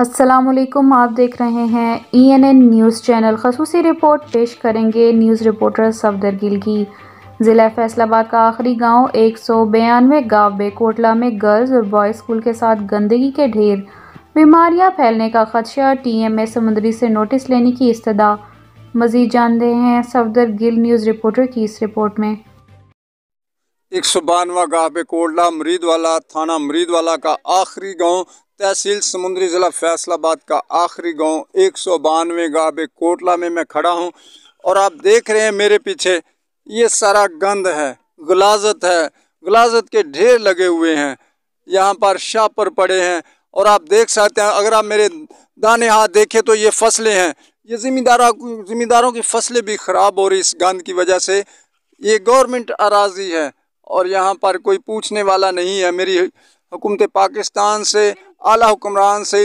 अस्सलामुअलैकुम, आप देख रहे हैं ENN न्यूज़ चैनल। खसूसी रिपोर्ट पेश करेंगे न्यूज़ रिपोर्टर सफदर गिल की। ज़िला फैसलाबाद का आखिरी गांव 192 गाँव बेकोटला में गर्ल्स और बॉयज़ स्कूल के साथ गंदगी के ढेर, बीमारियां फैलने का खदशा, TMA समुंदरी से नोटिस लेने की इस्तदा। मज़ीद जानते हैं सफदर गिल न्यूज़ रिपोर्टर की इस रिपोर्ट में। 192 गाँव बेकोटला मुरीदवाला थाना मुरीदवाला का आखिरी गांव, तहसील समुंदरी, ज़िला फैसलाबाद का आखिरी गांव 192 गाँव बेकोटला में मैं खड़ा हूं और आप देख रहे हैं मेरे पीछे ये सारा गंद है, गुलाजत है, गुलाजत के ढेर लगे हुए हैं। यहाँ पर शापर पड़े हैं और आप देख सकते हैं, अगर आप मेरे दाने हाथ देखें तो ये फसलें हैं। ये ज़मींदारों की फसलें भी ख़राब हो रही इस गंद की वजह से। ये गवर्नमेंट अराजी है और यहाँ पर कोई पूछने वाला नहीं है। मेरी हुकूमत पाकिस्तान से, आला हुक्मरान से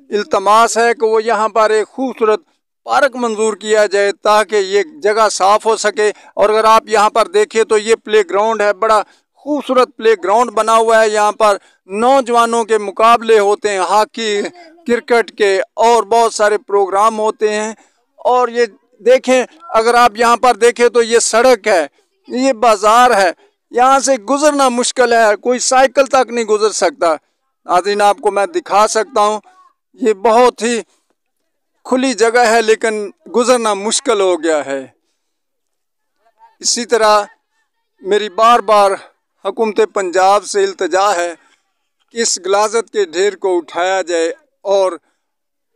इल्तमास है कि वो यहाँ पर एक खूबसूरत पार्क मंजूर किया जाए ताकि ये जगह साफ़ हो सके। और अगर आप यहाँ पर देखें तो ये प्ले ग्राउंड है, बड़ा खूबसूरत प्ले ग्राउंड बना हुआ है। यहाँ पर नौजवानों के मुकाबले होते हैं, हॉकी, क्रिकेट के और बहुत सारे प्रोग्राम होते हैं। और ये देखें, अगर आप यहाँ पर देखें तो ये सड़क है, ये बाज़ार है, यहाँ से गुजरना मुश्किल है, कोई साइकिल तक नहीं गुजर सकता। नाज़रीन, आपको मैं दिखा सकता हूँ, ये बहुत ही खुली जगह है लेकिन गुजरना मुश्किल हो गया है। इसी तरह मेरी बार बार हुकूमत पंजाब से इल्तिजा है कि इस गलाजत के ढेर को उठाया जाए और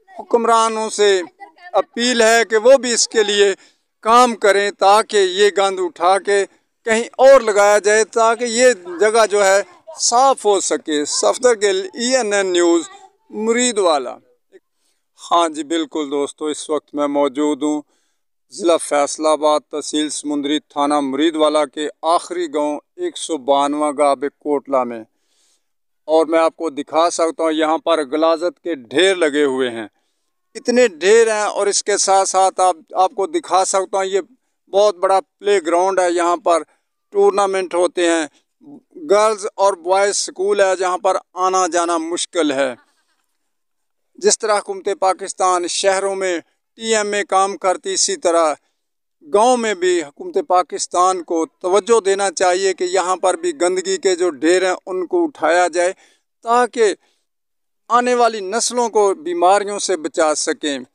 हुक्मरानों से अपील है कि वो भी इसके लिए काम करें ताकि ये गंद उठा के कहीं और लगाया जाए ताकि ये जगह जो है साफ़ हो सके। Safdar Gill, ENN news, Muridwala. हाँ जी बिल्कुल दोस्तों, इस वक्त मैं मौजूद हूँ ज़िला फैसलाबाद, तहसील समुंदरी, थाना मुरीदवाला के आखिरी गांव 192 गाँव बेकोटला में। और मैं आपको दिखा सकता हूँ यहाँ पर गलाजत के ढेर लगे हुए हैं, इतने ढेर हैं। और इसके साथ साथ आपको दिखा सकता हूँ ये बहुत बड़ा प्ले ग्राउंड है। यहाँ पर टूर्नामेंट होते हैं, गर्ल्स और बॉयज़ स्कूल है जहाँ पर आना जाना मुश्किल है। जिस तरह हुकूमत पाकिस्तान शहरों में TMA काम करती, इसी तरह गांव में भी हुकूमत पाकिस्तान को तवज्जो देना चाहिए कि यहाँ पर भी गंदगी के जो ढेर हैं उनको उठाया जाए ताकि आने वाली नस्लों को बीमारियों से बचा सकें।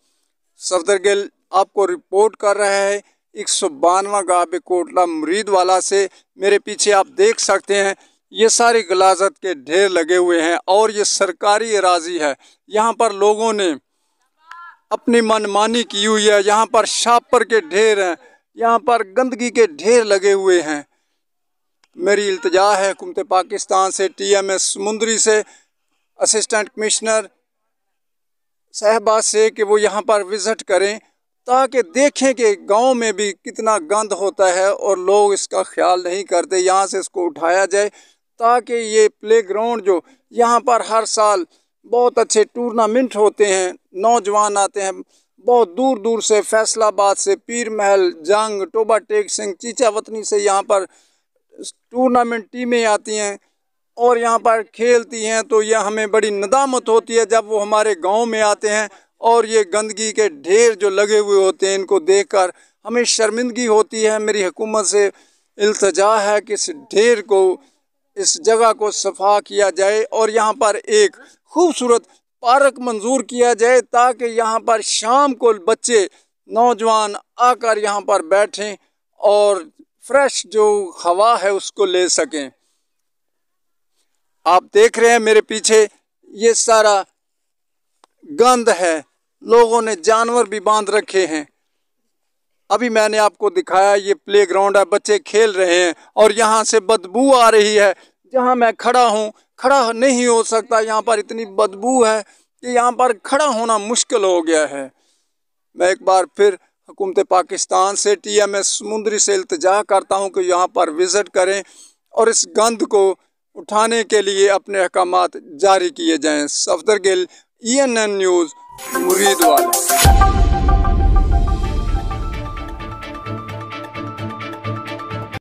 सफदर गिल आपको रिपोर्ट कर रहा है 192 गाँव बेकोटला मुरीदवाला से। मेरे पीछे आप देख सकते हैं ये सारी गलाजत के ढेर लगे हुए हैं और ये सरकारी अराजी है। यहाँ पर लोगों ने अपनी मनमानी की हुई है, यहाँ पर शापर के ढेर हैं, यहाँ पर गंदगी के ढेर लगे हुए हैं। मेरी इल्तिजा है हुकूमत पाकिस्तान से, TMA समुंदरी से, असिस्टेंट कमिश्नर साहबा से कि वो यहाँ पर विज़िट करें ताकि देखें कि गांव में भी कितना गंद होता है और लोग इसका ख्याल नहीं करते। यहाँ से इसको उठाया जाए ताकि ये प्ले ग्राउंड जो यहाँ पर हर साल बहुत अच्छे टूर्नामेंट होते हैं, नौजवान आते हैं बहुत दूर दूर से, फैसलाबाद से, पीर महल, जंग, टोबा टेक सिंह, चीचा वतनी से यहाँ पर टूर्नामेंट टीमें आती हैं और यहाँ पर खेलती हैं। तो यह हमें बड़ी नदामत होती है जब वो हमारे गांव में आते हैं और ये गंदगी के ढेर जो लगे हुए होते हैं इनको देखकर हमें शर्मिंदगी होती है। मेरी हुकूमत से इल्तिजा है कि इस ढेर को, इस जगह को सफा किया जाए और यहाँ पर एक खूबसूरत पार्क मंजूर किया जाए ताकि यहाँ पर शाम को बच्चे, नौजवान आकर यहाँ पर बैठें और फ्रेश जो हवा है उसको ले सकें। आप देख रहे हैं मेरे पीछे ये सारा गंद है, लोगों ने जानवर भी बांध रखे हैं। अभी मैंने आपको दिखाया ये प्ले ग्राउंड है, बच्चे खेल रहे हैं और यहाँ से बदबू आ रही है। जहाँ मैं खड़ा हूँ, खड़ा नहीं हो सकता, यहाँ पर इतनी बदबू है कि यहाँ पर खड़ा होना मुश्किल हो गया है। मैं एक बार फिर हुकूमत पाकिस्तान से, TMA समुंदरी से इल्तिजा करता हूँ कि यहाँ पर विज़िट करें और इस गंद को उठाने के लिए अपने अहकामात जारी किए जाएँ। Safdar Gill, ENN news, मुरीदवाला।